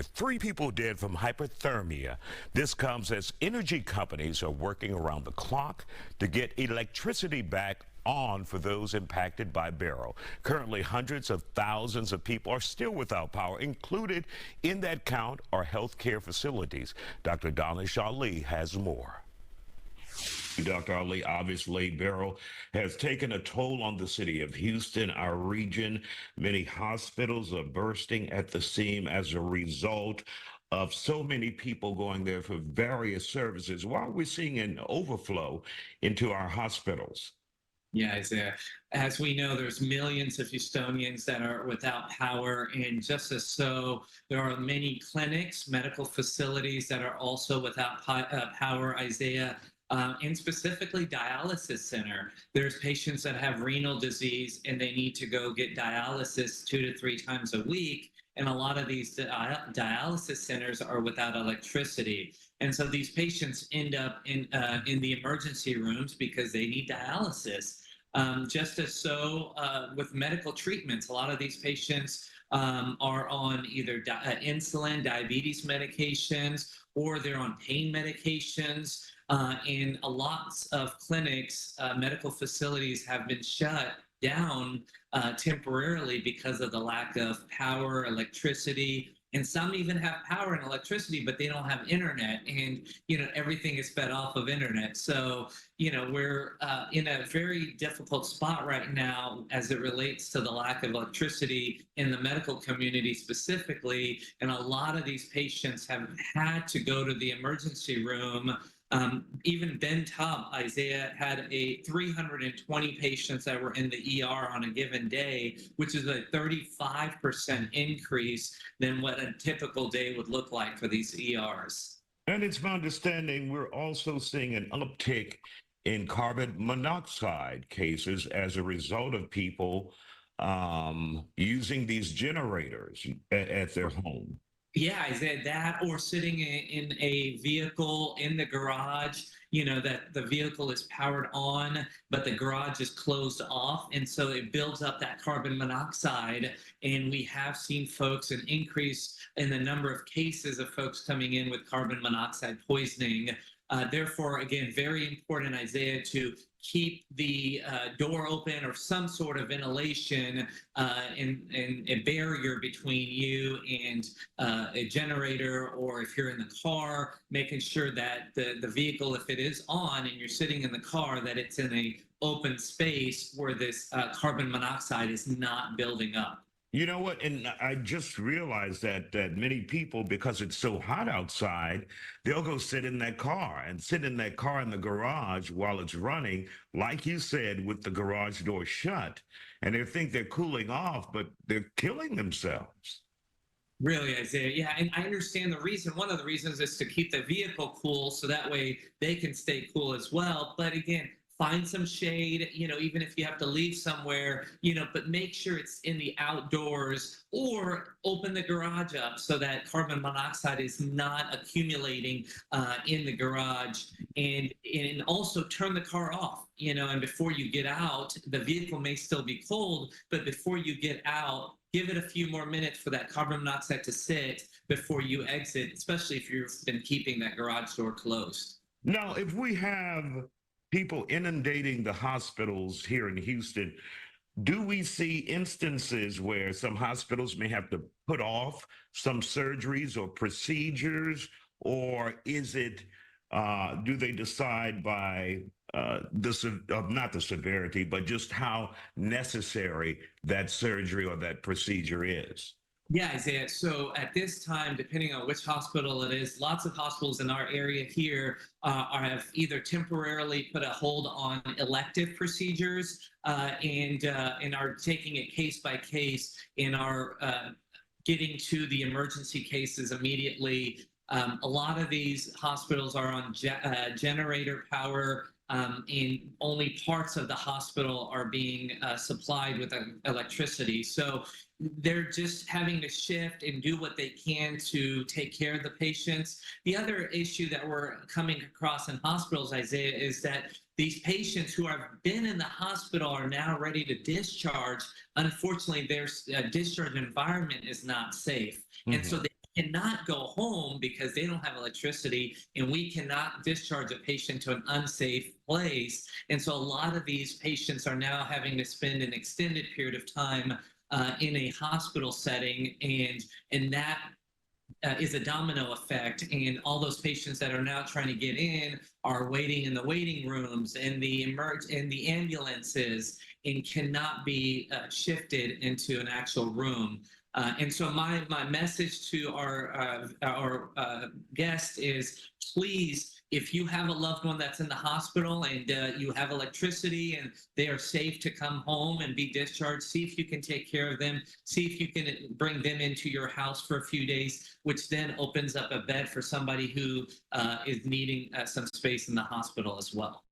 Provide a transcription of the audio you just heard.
Three people dead from hyperthermia. This comes as energy companies are working around the clock to get electricity back on for those impacted by Beryl. Currently, hundreds of thousands of people are still without power. Included in that count are healthcare facilities. Dr. Danish Ali has more. Dr. Ali, obviously, Beryl has taken a toll on the city of Houston, our region. Many hospitals are bursting at the seam as a result of so many people going there for various services, while we're seeing an overflow into our hospitals. Yeah, Isaiah. As we know, there's millions of Houstonians that are without power, and just as so, there are many clinics, medical facilities that are also without power, Isaiah. And specifically dialysis center. There's patients that have renal disease and they need to go get dialysis 2 to 3 times a week. And a lot of these dialysis centers are without electricity. And so these patients end up in the emergency rooms because they need dialysis. Just as so with medical treatments, a lot of these patients are on either insulin, diabetes medications, or they're on pain medications. And a lot of clinics, medical facilities have been shut down temporarily because of the lack of power, electricity, and some even have power and electricity, but they don't have internet. And, everything is fed off of internet. So, we're in a very difficult spot right now as it relates to the lack of electricity in the medical community specifically. And a lot of these patients have had to go to the emergency room. Even Ben Tubb, Isaiah, had 320 patients that were in the ER on a given day, which is a 35% increase than what a typical day would look like for these ERs. And it's my understanding we're also seeing an uptick in carbon monoxide cases as a result of people using these generators at their home. Yeah, is that or sitting in a vehicle in the garage, that the vehicle is powered on, but the garage is closed off. And so it builds up that carbon monoxide. And we have seen folks an increase in the number of cases of folks coming in with carbon monoxide poisoning. Therefore, again, very important, Isaiah, to keep the door open or some sort of ventilation and a barrier between you and a generator, or if you're in the car, making sure that the vehicle, if it is on and you're sitting in the car, that it's in a open space where this carbon monoxide is not building up. You know what? And I just realized that many people, because it's so hot outside, they'll go sit in that car and sit in that car in the garage while it's running, like you said, with the garage door shut. And they think they're cooling off, but they're killing themselves. Really, Isaiah. Yeah, and I understand the reason. One of the reasons is to keep the vehicle cool so that way they can stay cool as well. But again, find some shade, even if you have to leave somewhere, but make sure it's in the outdoors, or open the garage up so that carbon monoxide is not accumulating in the garage, and also turn the car off, and before you get out, the vehicle may still be cold, but before you get out, give it a few more minutes for that carbon monoxide to sit before you exit, especially if you've been keeping that garage door closed. Now, if we have people inundating the hospitals here in Houston, do we see instances where some hospitals may have to put off some surgeries or procedures, or is it, do they decide by not the severity, but just how necessary that surgery or that procedure is? Yeah, Isaiah. So at this time, depending on which hospital it is, lots of hospitals in our area here have either temporarily put a hold on elective procedures and are taking it case by case and are getting to the emergency cases immediately. A lot of these hospitals are on generator power, and only parts of the hospital are being supplied with electricity. So they're just having to shift and do what they can to take care of the patients. The other issue that we're coming across in hospitals, Isaiah, is that these patients who have been in the hospital are now ready to discharge. Unfortunately, their discharge environment is not safe. And so they cannot go home because they don't have electricity, and we cannot discharge a patient to an unsafe place. And so a lot of these patients are now having to spend an extended period of time in a hospital setting, and that is a domino effect, and all those patients that are now trying to get in are waiting in the waiting rooms and the ambulances, and cannot be shifted into an actual room. And so my message to our guest is, please, if you have a loved one that's in the hospital and you have electricity and they are safe to come home and be discharged, see if you can take care of them. See if you can bring them into your house for a few days, which then opens up a bed for somebody who is needing some space in the hospital as well.